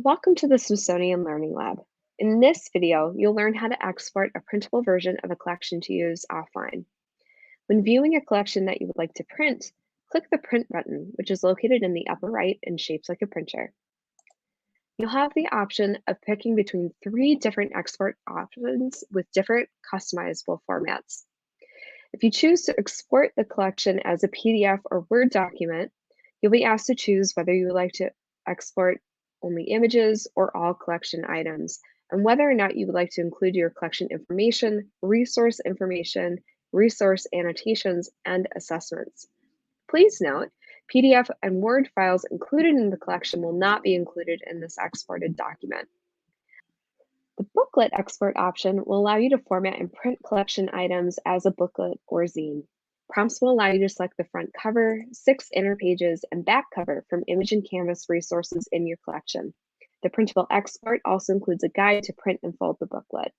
Welcome to the Smithsonian Learning Lab. In this video, you'll learn how to export a printable version of a collection to use offline. When viewing a collection that you would like to print, click the Print button, which is located in the upper right and shaped like a printer. You'll have the option of picking between 3 different export options with different customizable formats. If you choose to export the collection as a PDF or Word document, you'll be asked to choose whether you would like to export only images or all collection items, and whether or not you would like to include your collection information, resource annotations, and assessments. Please note, PDF and Word files included in the collection will not be included in this exported document. The booklet export option will allow you to format and print collection items as a booklet or zine. Prompts will allow you to select the front cover, 6 inner pages, and back cover from image and canvas resources in your collection. The printable export also includes a guide to print and fold the booklet.